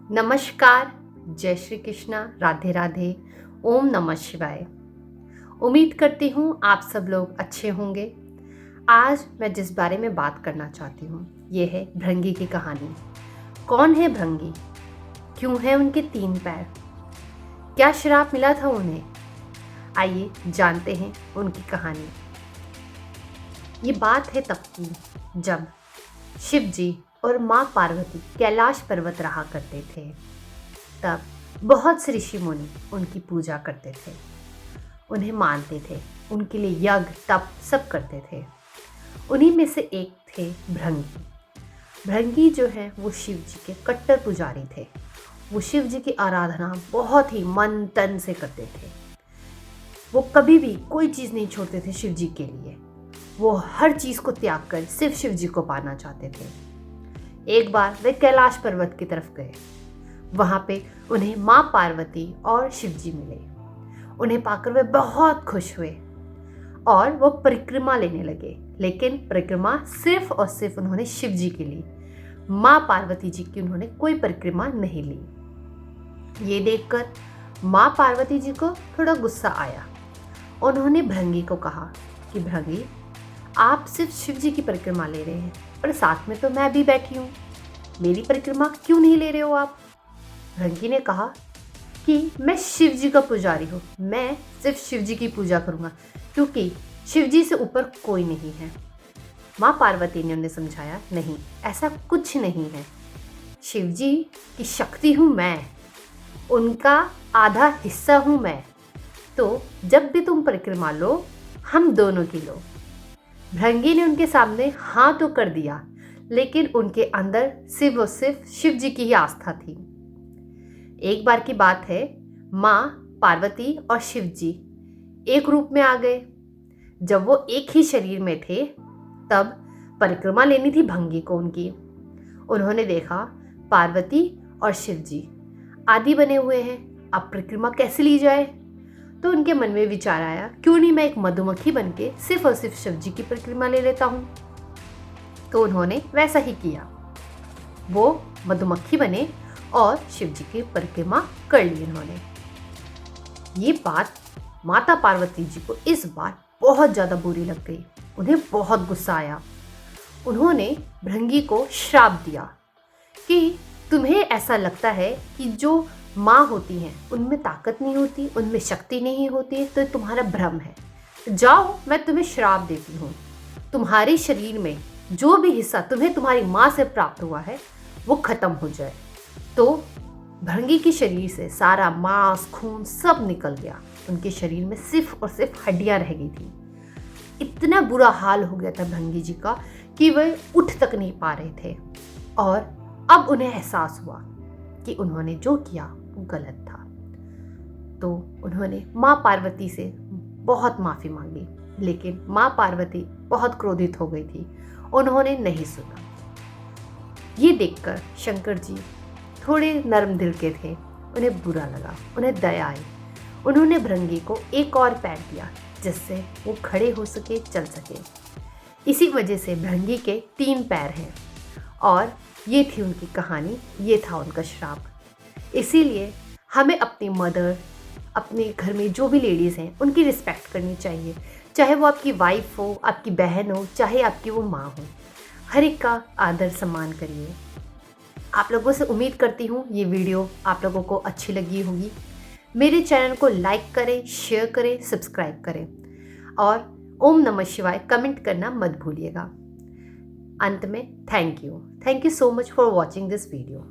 नमस्कार, जय श्री कृष्णा, राधे राधे, ओम नमः शिवाय। उम्मीद करती हूँ आप सब लोग अच्छे होंगे। आज मैं जिस बारे में बात करना चाहती हूँ ये है भृंगी की कहानी। कौन है भृंगी? क्यों है उनके 3 पैर? क्या श्राप मिला था उन्हें? आइए जानते हैं उनकी कहानी। ये बात है तब की जब शिव जी और माँ पार्वती कैलाश पर्वत रहा करते थे। तब बहुत से ऋषि मुनि उनकी पूजा करते थे, उन्हें मानते थे, उनके लिए यज्ञ तप सब करते थे। उन्हीं में से एक थे भृंगी। भृंगी जो है वो शिव जी के कट्टर पुजारी थे। वो शिव जी की आराधना बहुत ही मन तन से करते थे। वो कभी भी कोई चीज़ नहीं छोड़ते थे शिव जी के लिए। वो हर चीज़ को त्याग कर सिर्फ शिव जी को पाना चाहते थे। एक बार वे कैलाश पर्वत की तरफ गए। वहां पे उन्हें माँ पार्वती और शिव जी मिले। उन्हें पाकर वे बहुत खुश हुए और वो परिक्रमा लेने लगे। लेकिन परिक्रमा सिर्फ और सिर्फ उन्होंने शिव जी की ली। माँ पार्वती जी की उन्होंने कोई परिक्रमा नहीं ली। ये देखकर माँ पार्वती जी को थोड़ा गुस्सा आया। उन्होंने भृंगी को कहा कि भृंगी, आप सिर्फ शिव जी की परिक्रमा ले रहे हैं, पर साथ में तो मैं भी बैठी हूँ। मेरी परिक्रमा क्यों नहीं ले रहे हो आप? भृंगी ने कहा कि मैं शिव जी का पुजारी हूँ, मैं सिर्फ शिव जी की पूजा करूँगा क्योंकि शिव जी से ऊपर कोई नहीं है। माँ पार्वती ने उन्हें समझाया, नहीं, ऐसा कुछ नहीं है। शिव जी की शक्ति हूँ मैं, उनका आधा हिस्सा हूँ मैं। तो जब भी तुम परिक्रमा लो, हम दोनों की लो। भृंगी ने उनके सामने हाँ तो कर दिया, लेकिन उनके अंदर सिर्फ और सिर्फ शिव जी की ही आस्था थी। एक बार की बात है, माँ पार्वती और शिव जी एक रूप में आ गए। जब वो एक ही शरीर में थे तब परिक्रमा लेनी थी भृंगी को उनकी। उन्होंने देखा पार्वती और शिव जी आदि बने हुए हैं, अब परिक्रमा कैसे ली जाए? तो उनके मन में विचार आया, क्यों नहीं मैं एक मधुमक्खी बनके सिर्फ और सिर्फ शिव जी की परिक्रमा ले लेता हूँ। तो उन्होंने वैसा ही किया। वो मधुमक्खी बने और शिव जी की परिक्रमा कर ली उन्होंने। ये बात माता पार्वती जी को इस बार बहुत ज़्यादा बुरी लग गई। उन्हें बहुत गुस्सा आया। उन्होंने भृंगी को श्राप दिया कि तुम्हें ऐसा लगता है कि जो माँ होती हैं उनमें ताकत नहीं होती, उनमें शक्ति नहीं होती, तो तुम्हारा भ्रम है। जाओ, मैं तुम्हें श्राप देती हूँ, तुम्हारे शरीर में जो भी हिस्सा तुम्हें तुम्हारी माँ से प्राप्त हुआ है वो खत्म हो जाए। तो भृंगी के शरीर से सारा मांस खून सब निकल गया। उनके शरीर में सिर्फ और सिर्फ हड्डियां रह गई थी। इतना बुरा हाल हो गया था भृंगी जी का कि वे उठ तक नहीं पा रहे थे। और अब उन्हें एहसास हुआ कि उन्होंने जो किया वो गलत था। तो उन्होंने माँ पार्वती से बहुत माफ़ी मांगी, लेकिन माँ पार्वती बहुत क्रोधित हो गई थी। उन्होंने नहीं सुना। ये देखकर शंकर जी थोड़े नरम दिल के थे। उन्हें बुरा लगा, उन्हें दया आई। उन्होंने भृंगी को एक और पैर दिया जिससे वो खड़े हो सके, चल सके। इसी वजह से भृंगी के 3 पैर हैं। और ये थी उनकी कहानी, ये था उनका श्राप। इसीलिए हमें अपनी मदर, अपने घर में जो भी लेडीज़ हैं उनकी रिस्पेक्ट करनी चाहिए। चाहे वो आपकी वाइफ हो, आपकी बहन हो, चाहे आपकी वो माँ हो, हर एक का आदर सम्मान करिए। आप लोगों से उम्मीद करती हूँ ये वीडियो आप लोगों को अच्छी लगी होगी। मेरे चैनल को लाइक करें, शेयर करें, सब्सक्राइब करें और ओम नमः शिवाय कमेंट करना मत भूलिएगा। अंत में thank you so much for watching this video.